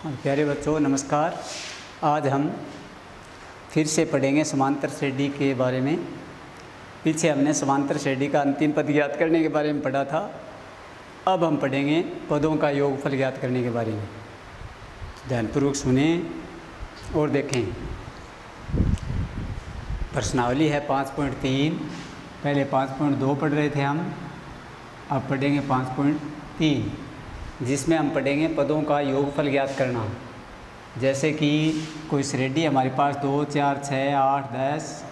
हाँ, प्यारे बच्चों नमस्कार। आज हम फिर से पढ़ेंगे समांतर श्रेणी के बारे में। पीछे हमने समांतर श्रेणी का अंतिम पद ज्ञात करने के बारे में पढ़ा था। अब हम पढ़ेंगे पदों का योगफल ज्ञात करने के बारे में। ध्यानपूर्वक सुने और देखें। प्रश्नावली है 5.3। पहले 5.2 पढ़ रहे थे हम, अब पढ़ेंगे 5.3, जिसमें हम पढ़ेंगे पदों का योगफल ज्ञात करना। जैसे कि कोई श्रेणी हमारे पास 2, 4, 6, 8, 10,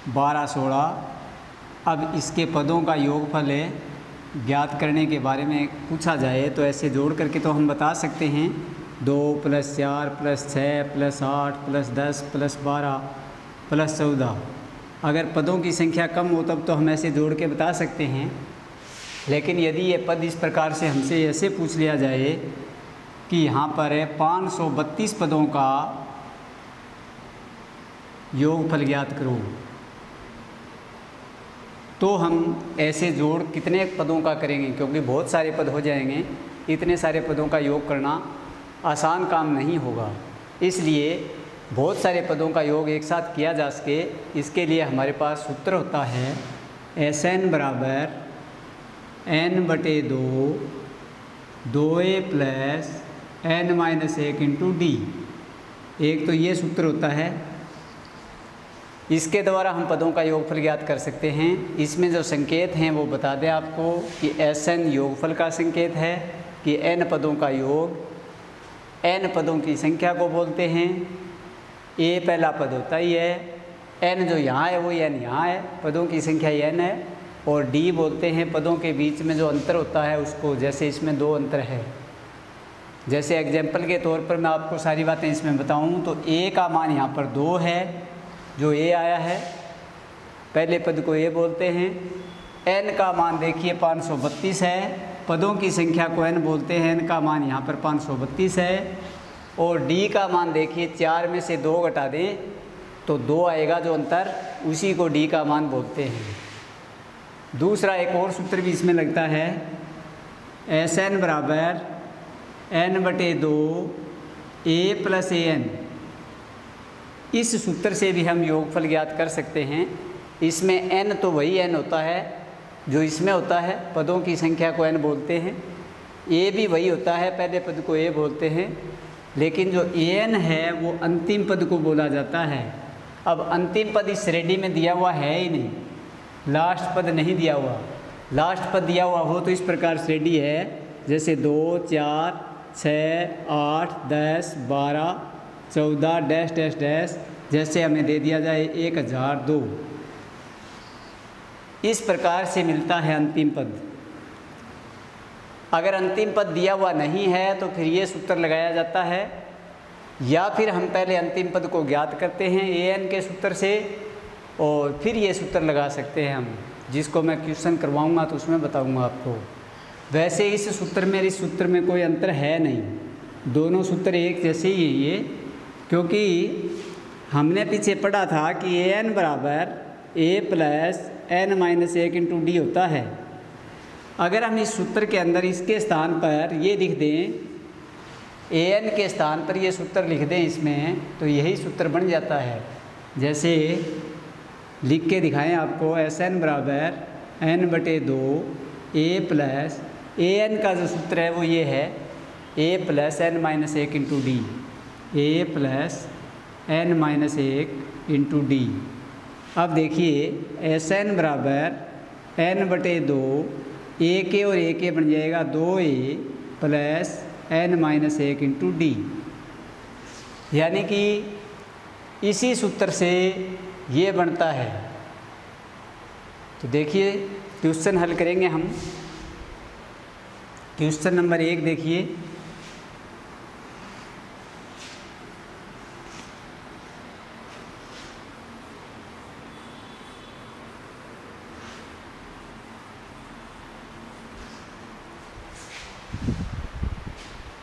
12, 16। अब इसके पदों का योगफल ज्ञात करने के बारे में पूछा जाए तो ऐसे जोड़ करके तो हम बता सकते हैं 2 + 4 + 6 + 8 + 10 + 12 + 14। अगर पदों की संख्या कम हो तब तो हम ऐसे जोड़ के बता सकते हैं। लेकिन यदि ये पद इस प्रकार से हमसे ऐसे पूछ लिया जाए कि यहाँ पर 532 पदों का योगफल ज्ञात करो, तो हम ऐसे जोड़ कितने पदों का करेंगे? क्योंकि बहुत सारे पद हो जाएंगे, इतने सारे पदों का योग करना आसान काम नहीं होगा। इसलिए बहुत सारे पदों का योग एक साथ किया जा सके, इसके लिए हमारे पास सूत्र होता है Sn = n/2 2a + n-1 × d। एक तो ये सूत्र होता है, इसके द्वारा हम पदों का योगफल ज्ञात कर सकते हैं। इसमें जो संकेत हैं वो बता दें आपको कि Sn योगफल का संकेत है कि n पदों का योग n पदों की संख्या को बोलते हैं। a पहला पद होता ही है, n जो यहाँ है वो n यहाँ है, पदों की संख्या n है। और d बोलते हैं पदों के बीच में जो अंतर होता है उसको। जैसे इसमें 2 अंतर है, जैसे एग्जाम्पल के तौर पर मैं आपको सारी बातें इसमें बताऊं तो a का मान यहाँ पर 2 है, जो a आया है, पहले पद को a बोलते हैं। n का मान देखिए 532 है, पदों की संख्या को n बोलते हैं, n का मान यहाँ पर 532 है। और d का मान देखिए 4 में से 2 घटा दें तो 2 आएगा जो अंतर, उसी को d का मान बोलते हैं। दूसरा एक और सूत्र भी इसमें लगता है Sn = n/2 a + an। इस सूत्र से भी हम योगफल ज्ञात कर सकते हैं। इसमें n तो वही n होता है जो इसमें होता है, पदों की संख्या को n बोलते हैं। a भी वही होता है, पहले पद को a बोलते हैं। लेकिन जो an है वो अंतिम पद को बोला जाता है। अब अंतिम पद इस श्रेणी में दिया हुआ है ही नहीं, लास्ट पद नहीं दिया हुआ। लास्ट पद दिया हुआ हो तो इस प्रकार श्रेणी है, जैसे 2, 4, 6, 8, 10, 12, 14 डैश डैश डैश, जैसे हमें दे दिया जाए 1002। इस प्रकार से मिलता है अंतिम पद। अगर अंतिम पद दिया हुआ नहीं है तो फिर ये सूत्र लगाया जाता है, या फिर हम पहले अंतिम पद को ज्ञात करते हैं an के सूत्र से और फिर ये सूत्र लगा सकते हैं हम, जिसको मैं क्वेश्चन करवाऊंगा तो उसमें बताऊंगा आपको। वैसे इस सूत्र में इस सूत्र में कोई अंतर है नहीं, दोनों सूत्र एक जैसे ही हैं ये। क्योंकि हमने पीछे पढ़ा था कि an = a + n-1 × d होता है। अगर हम इस सूत्र के अंदर इसके स्थान पर ये लिख दें, an के स्थान पर ये सूत्र लिख दें इसमें, तो यही सूत्र बन जाता है। जैसे लिख के दिखाएं आपको, Sn = n/2 a + an का जो सूत्र है वो ये है a + n-1 × d, a + n-1 × d। अब देखिए Sn = n/2, a और a बन जाएगा 2a + n-1 × d। यानी कि इसी सूत्र से ये बनता है। तो देखिए क्वेश्चन हल करेंगे हम। क्वेश्चन नंबर 1 देखिए,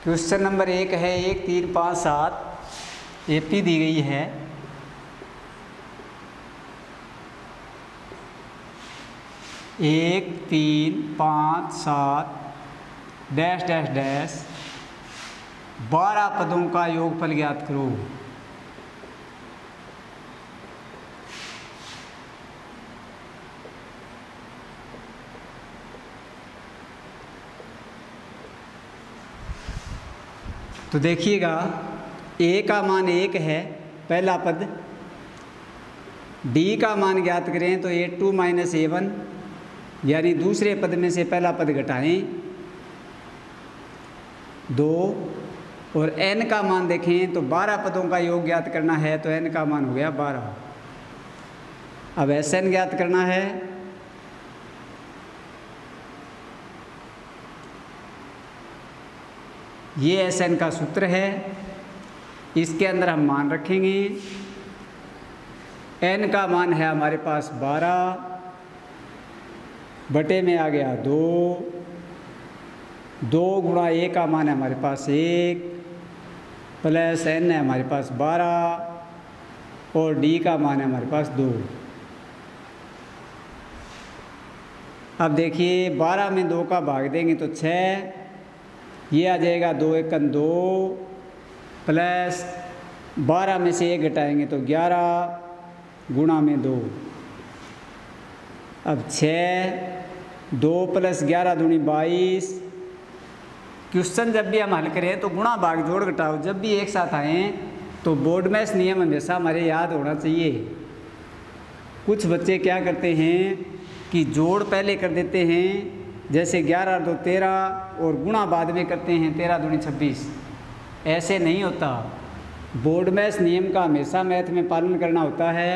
क्वेश्चन नंबर 1 है 1, 3, 5, 7 AP दी गई है। 1, 3, 5, 7 डैश डैश डैश 12 पदों का योगफल ज्ञात करो। तो देखिएगा a का मान 1 है, पहला पद। d का मान ज्ञात करें तो a2 माइनस a1, यानी दूसरे पद में से पहला पद घटाएं 2, और n का मान देखें तो 12 पदों का योग ज्ञात करना है, तो n का मान हो गया 12। अब Sn ज्ञात करना है। ये Sn का सूत्र है, इसके अंदर हम मान रखेंगे। n का मान है हमारे पास 12, बटे में आ गया 2, 2 गुणा a का मान है हमारे पास 1, प्लस n है हमारे पास 12, और d का मान है हमारे पास 2। अब देखिए 12 में 2 का भाग देंगे तो 6, ये आ जाएगा 2 एकम 2, प्लस 12 में से 1 घटाएंगे तो 11 गुणा में 2। अब 6, 2 प्लस 11 दूनी 22। क्वेश्चन जब भी हम हल करें तो गुणा भाग जोड़ घटाओ जब भी एक साथ आए तो बोर्ड में इस नियम हमेशा हमारे याद होना चाहिए। कुछ बच्चे क्या करते हैं कि जोड़ पहले कर देते हैं, जैसे 11 2 13, और गुणा बाद में करते हैं 13 दूनी 26। ऐसे नहीं होता। बोर्ड में इस नियम का हमेशा मैथ में पालन करना होता है।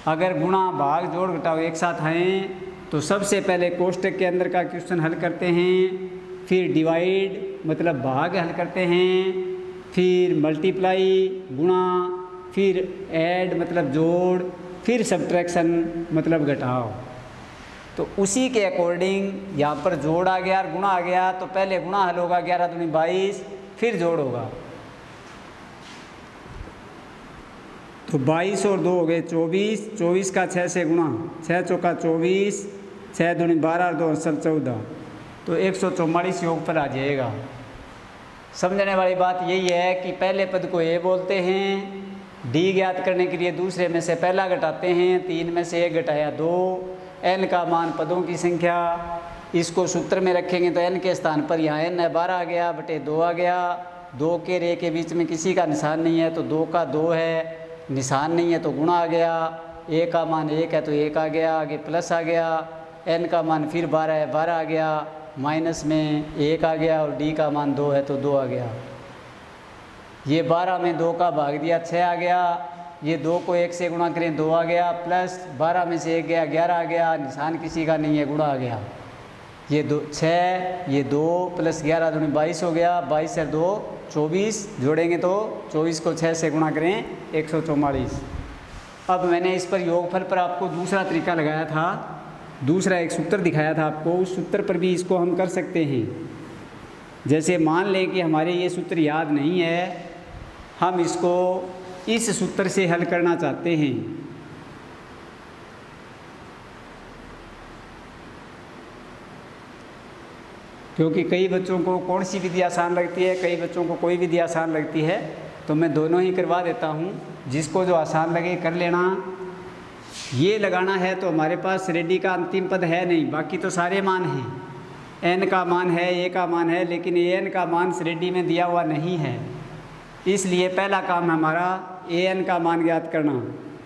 अगर गुणा भाग जोड़ घटाओ एक साथ आए तो सबसे पहले कोष्टक के अंदर का क्वेश्चन हल करते हैं, फिर डिवाइड मतलब भाग हल करते हैं, फिर मल्टीप्लाई गुणा, फिर ऐड मतलब जोड़, फिर सब्ट्रैक्शन मतलब घटाओ। तो उसी के अकॉर्डिंग यहाँ पर जोड़ आ गया और गुणा आ गया, तो पहले गुणा हल होगा 11 दूनी 22, फिर जोड़ होगा। तो 22 और 2 हो गए 24, 24 का 6 से गुणा, 6 चौका 24, 6 दूनी 12 और 2 असल 14, तो 144 योग पर आ जाएगा। समझने वाली बात यही है कि पहले पद को ए बोलते हैं, डी ज्ञात करने के लिए दूसरे में से पहला घटाते हैं, 3 में से 1 घटाया 2, n का मान पदों की संख्या, इसको सूत्र में रखेंगे तो n के स्थान पर यहाँ n है 12 आ गया, बटे 2 आ गया। 2 के रे के बीच में किसी का निशान नहीं है तो 2 का 2 है, निशान नहीं है तो गुणा आ गया। a का मान 1 है तो 1 आ गया, आगे प्लस आ गया। n का मान फिर 12 है, 12 आ गया, माइनस में 1 आ गया, और d का मान 2 है तो 2 आ गया। ये 12 में 2 का भाग दिया 6 आ गया, ये 2 को 1 से गुणा करें 2 आ गया, प्लस 12 में से 1 गया 11 आ गया, निशान किसी का नहीं है, गुणा आ गया। ये 2 6, ये 2 प्लस 11 दूनी 22 हो गया, 22 से 2 24, जोड़ेंगे तो 24 को 6 से गुणा करें 144। अब मैंने इस पर योगफल पर आपको दूसरा तरीका लगाया था, दूसरा एक सूत्र दिखाया था आपको, उस सूत्र पर भी इसको हम कर सकते हैं। जैसे मान लें कि हमारे ये सूत्र याद नहीं है, हम इसको इस सूत्र से हल करना चाहते हैं। क्योंकि कई बच्चों को कौन सी विधि आसान लगती है, कई बच्चों को कोई विधि आसान लगती है, तो मैं दोनों ही करवा देता हूँ, जिसको जो आसान लगे कर लेना। ये लगाना है तो हमारे पास श्रेणी का अंतिम पद है नहीं, बाकी तो सारे मान हैं। n का मान है, a का मान है, लेकिन an का मान श्रेणी में दिया हुआ नहीं है। इसलिए पहला काम हमारा an का मान ज्ञात करना।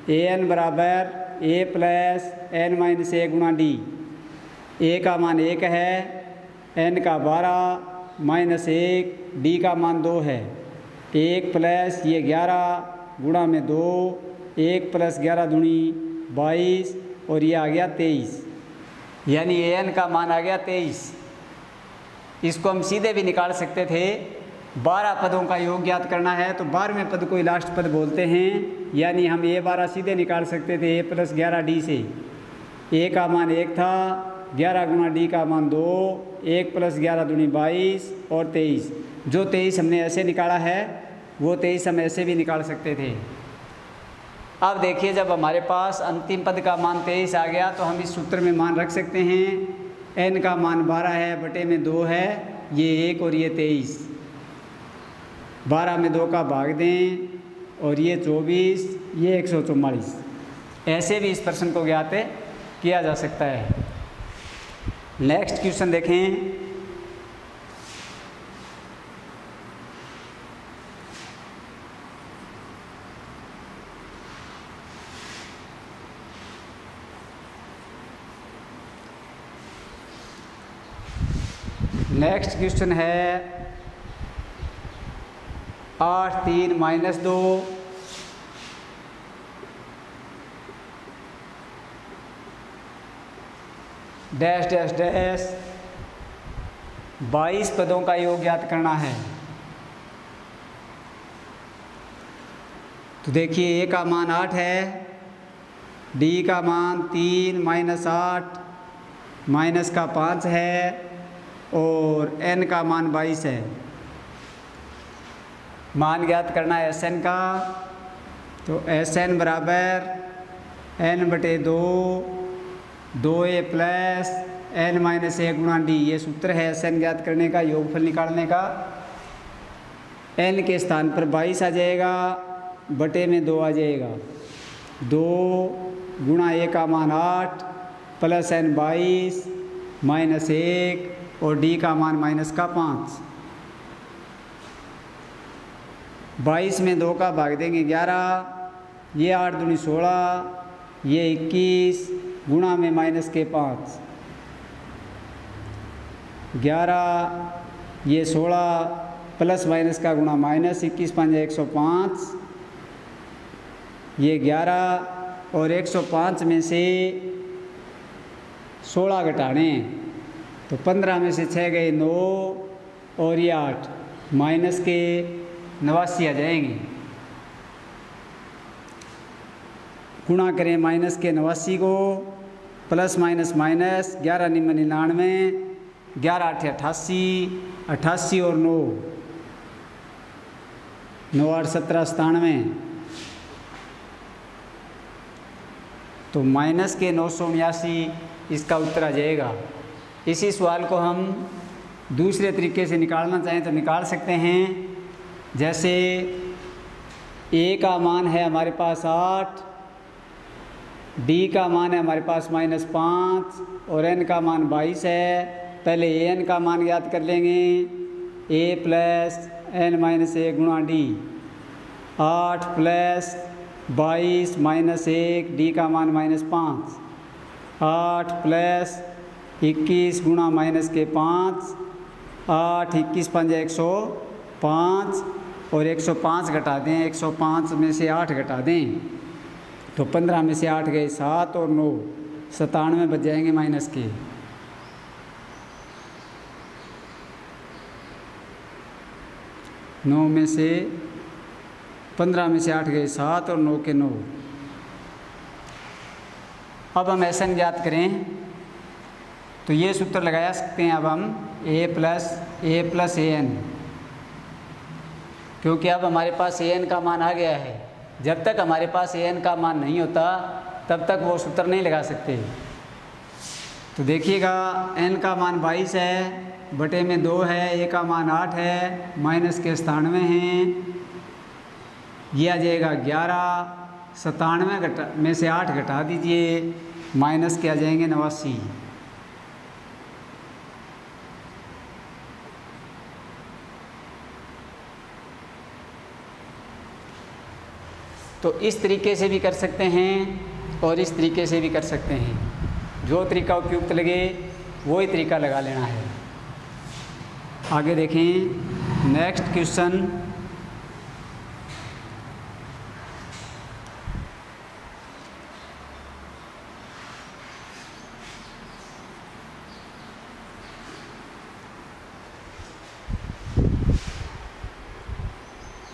an बराबर a plus n minus a गुणा डी। a का मान 1 है, n का 12 माइनस 1, d का मान 2 है। 1 प्लस ये 11 गुणा में 2, 1 प्लस 11 दूनी 22, और ये आ गया 23, यानी an का मान आ गया 23। इसको हम सीधे भी निकाल सकते थे। 12 पदों का योग ज्ञात करना है तो 12वें पद को ही लास्ट पद बोलते हैं, यानी हम a12 सीधे निकाल सकते थे a प्लस 11 डी से। a का मान 1 था, 11 गुणा डी का मान 2, 1 प्लस 11 दूनी 22 और 23। जो 23 हमने ऐसे निकाला है वो 23 हम ऐसे भी निकाल सकते थे। अब देखिए जब हमारे पास अंतिम पद का मान 23 आ गया तो हम इस सूत्र में मान रख सकते हैं। n का मान 12 है, बटे में 2 है, ये 1 और ये 23। 12 में 2 का भाग दें और ये 24, ये 144। ऐसे भी इस प्रश्न को ज्ञात किया जा सकता है। नेक्स्ट क्वेश्चन देखें। नेक्स्ट क्वेश्चन है 8 3 - 2 डैश डैश डैश 22 पदों का योग ज्ञात करना है। तो देखिए ए का मान 8 है, डी का मान 3 - 8 माइनस का 5 है और n का मान 22 है। मान ज्ञात करना है Sn का। तो Sn बराबर n/2 2a प्लस n - 1 गुणा d, ये सूत्र है Sn ज्ञात करने का, योगफल निकालने का। n के स्थान पर 22 आ जाएगा, बटे में 2 आ जाएगा। 2 गुणा a का मान 8 प्लस n 22 माइनस 1 और d का मान -5। 22 में 2 का भाग देंगे 11, ये 8 दूनी 16, ये 21 गुणा में -5, 11 ये 16 प्लस माइनस का गुणा माइनस, 21 5 105, ये 11 और 105 में से 16 घटाने, तो 15 में से 6 गए 9 और ये 8, माइनस के 89 आ जाएंगे। गुणा करें माइनस के 89 को, प्लस माइनस माइनस, 11 - 99, 11 8 88, 88 और 9 9 8 17 97, तो माइनस के 979 इसका उत्तर आ जाएगा। इसी सवाल को हम दूसरे तरीके से निकालना चाहें तो निकाल सकते हैं। जैसे a का मान है हमारे पास 8, d का मान है हमारे पास -5 और n का मान 22 है। पहले an का मान याद कर लेंगे, a प्लस n - 1 गुणा d, 8 प्लस 22 माइनस 1, d का मान -5, 8 प्लस 21 गुणा -5, 8 21 5 105 और 105 घटा दें, 105 में से 8 घटा दें तो 15 में से 8 गए 7 और 9 97 बच जाएंगे माइनस के। नौ में से 15 में से 8 गए 7 और 9 के 9। अब हम Sn ज्ञात करें तो ये सूत्र लगा सकते हैं। अब हम a प्लस an, क्योंकि अब हमारे पास an का मान आ गया है। जब तक हमारे पास an का मान नहीं होता तब तक वो सूत्र नहीं लगा सकते। तो देखिएगा n का मान 22 है, बटे में 2 है, a का मान 8 है, माइनस के 97 हैं, ये आ जाएगा 11, 97 में से 8 घटा दीजिए, माइनस के आ जाएंगे 89। तो इस तरीके से भी कर सकते हैं और इस तरीके से भी कर सकते हैं। जो तरीका उपयुक्त लगे वो ही तरीका लगा लेना है। आगे देखें नेक्स्ट क्वेश्चन।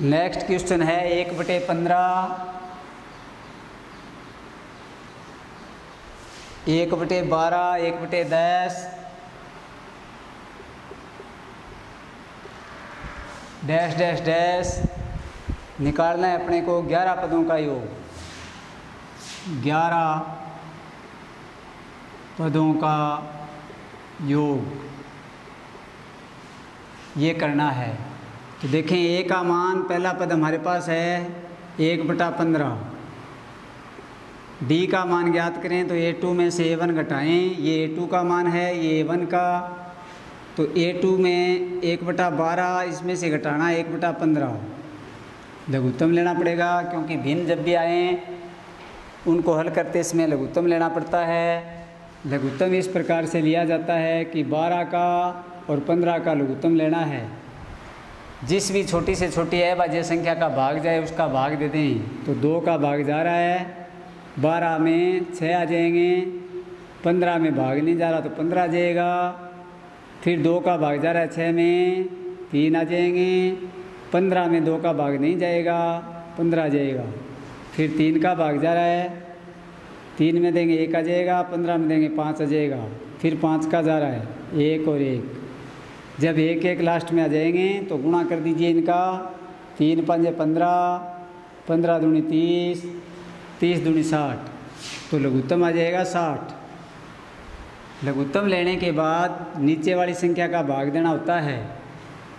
नेक्स्ट क्वेश्चन है 1/15, 1/12, 1/10 डैश डैश डैश निकालना है अपने को 11 पदों का योग। 11 पदों का योग ये करना है। तो देखें ए का मान पहला पद हमारे पास है 1/15। डी का मान ज्ञात करें तो A2 में से A1 घटाएं, ये A2 का मान है, ये A1 का, तो A2 में 1/12 इसमें से घटाना 1/15। लघुत्तम लेना पड़ेगा क्योंकि भिन्न जब भी आए उनको हल करते इसमें लघुत्तम लेना पड़ता है। लघुत्तम इस प्रकार से लिया जाता है कि 12 का और 15 का लघुत्तम लेना है। जिस भी छोटी से छोटी अभाज्य संख्या का भाग जाए उसका भाग दे दें। तो 2 का भाग जा रहा है, 12 में 6 आ जाएंगे, 15 में भाग नहीं जा रहा तो 15 आ जाएगा। फिर 2 का भाग जा रहा है 6 में, 3 आ जाएंगे, 15 में 2 का भाग नहीं जाएगा, 15 आ जाएगा। फिर 3 का भाग जा रहा है, 3 में देंगे 1 आ जाएगा, 15 में देंगे 5 आ जाएगा। फिर 5 का जा रहा है 1 और 1, जब 1 1 लास्ट में आ जाएंगे तो गुणा कर दीजिए इनका। 3 5 15, 15 दूनी 30, 30 दूनी 60, तो लघुत्तम आ जाएगा 60। लघुत्तम लेने के बाद नीचे वाली संख्या का भाग देना होता है।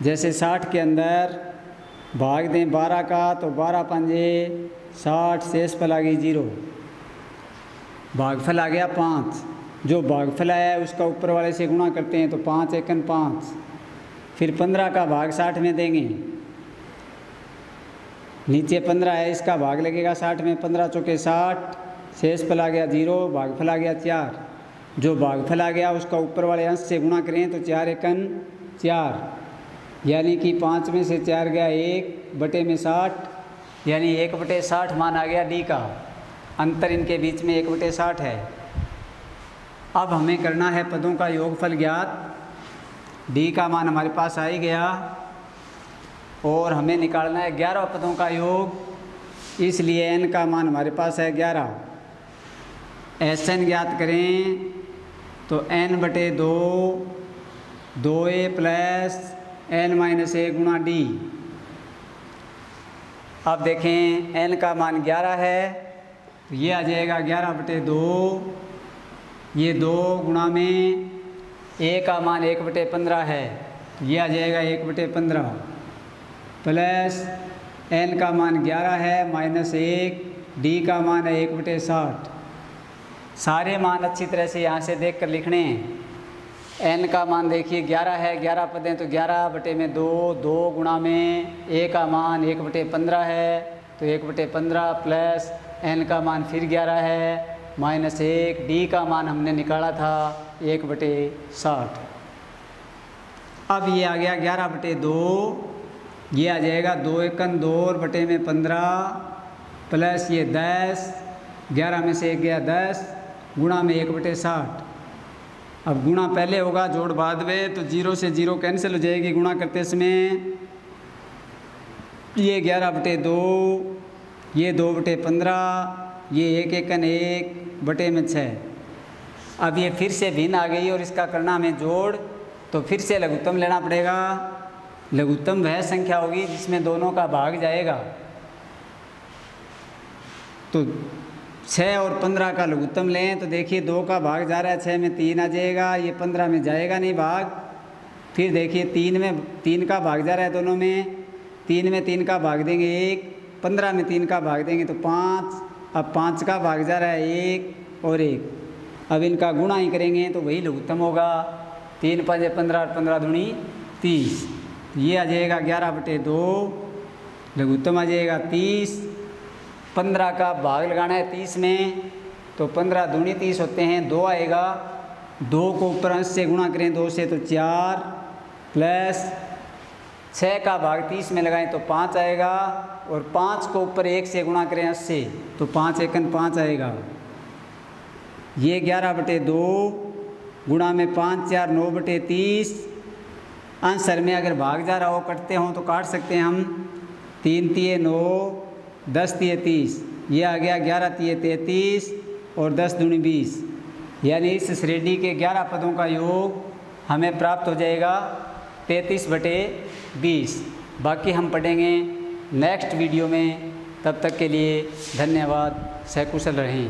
जैसे 60 के अंदर भाग दें 12 का तो 12 पंजे 60, शेषफल आ गई 0, भागफल आ गया 5। जो भागफल आया है उसका ऊपर वाले से गुणा करते हैं तो 5 एकन 5। फिर 15 का भाग 60 में देंगे, नीचे 15 है इसका भाग लगेगा 60 में, 15 चौके 60, शेषफल आ गया 0, भागफल आ गया 4। जो भागफल आ गया उसका ऊपर वाले अंश से गुणा करें तो 4 एकन 4, यानी कि 5 में से 4 गया 1/60, यानी 1/60 मान आ गया डी का। अंतर इनके बीच में 1/60 है। अब हमें करना है पदों का योगफल ज्ञात। डी का मान हमारे पास आ ही गया और हमें निकालना है 11 पदों का योग, इसलिए एन का मान हमारे पास है 11। एन ज्ञात करें तो n/2 2a प्लस n-a गुणा डी। अब देखें n का मान 11 है तो ये आ जाएगा 11/2, ये 2 गुणा में a का मान 1/15 है, ये आ जाएगा 1/15 प्लस n का मान 11 है -1, d का मान है 1/60। सारे मान अच्छी तरह से यहाँ से देखकर लिखने हैं। n का मान देखिए 11 है, 11 पद हैं तो 11/2, 2 गुणा में a का मान 1/15 है तो 1/15 प्लस n का मान फिर 11 है -1, d का मान हमने निकाला था 1/60। अब ये आ गया 11/2, ये आ जाएगा 2 एकन 2 और बटे में 15 प्लस ये 10, 11 में से 1 गया 10 गुणा में 1/60। अब गुणा पहले होगा जोड़ बाद में, तो 0 से 0 कैंसिल हो जाएगी गुणा करते समय। ये 11/2, ये 2/15, ये 1 एकन 1 बटे में 6। अब ये फिर से भिन्न आ गई और इसका करना हमें जोड़, तो फिर से लघुत्तम लेना पड़ेगा। लघुत्तम वह संख्या होगी जिसमें दोनों का भाग जाएगा। तो 6 और 15 का लघुत्तम लें तो देखिए 2 का भाग जा रहा है, 6 में 3 आ जाएगा, ये 15 में जाएगा नहीं भाग। फिर देखिए 3 का भाग जा रहा है दोनों में, 3 में 3 का भाग देंगे 1, 15 में 3 का भाग देंगे तो 5। अब 5 का भाग जा रहा है 1 और 1, अब इनका गुणा ही करेंगे तो वही लघुत्तम होगा। 3 5 15 और 15 दूनी 30, ये आ जाएगा 11/2, लघुत्तम आ जाएगा 30। 15 का भाग लगाना है 30 में, तो 15 दूनी 30 होते हैं, 2 आएगा। 2 को ऊपर अंश से गुणा करें 2 से तो 4 प्लस 6 का भाग 30 में लगाएं तो 5 आएगा, और 5 को ऊपर 1 से गुणा करें 80 से तो 5 एकन 5 आएगा। ये 11/2 गुणा में 5 4 9/30। आंसर में अगर भाग जा रहा हो कटते हों तो काट सकते हैं हम। 3 तिये 9, 10 तिये 30, ये आ गया 11 तिये 33 और 10 दूनी 20, यानी इस श्रेणी के 11 पदों का योग हमें प्राप्त हो जाएगा 33/20। बाकी हम पढ़ेंगे नेक्स्ट वीडियो में। तब तक के लिए धन्यवाद। सकुशल रहें।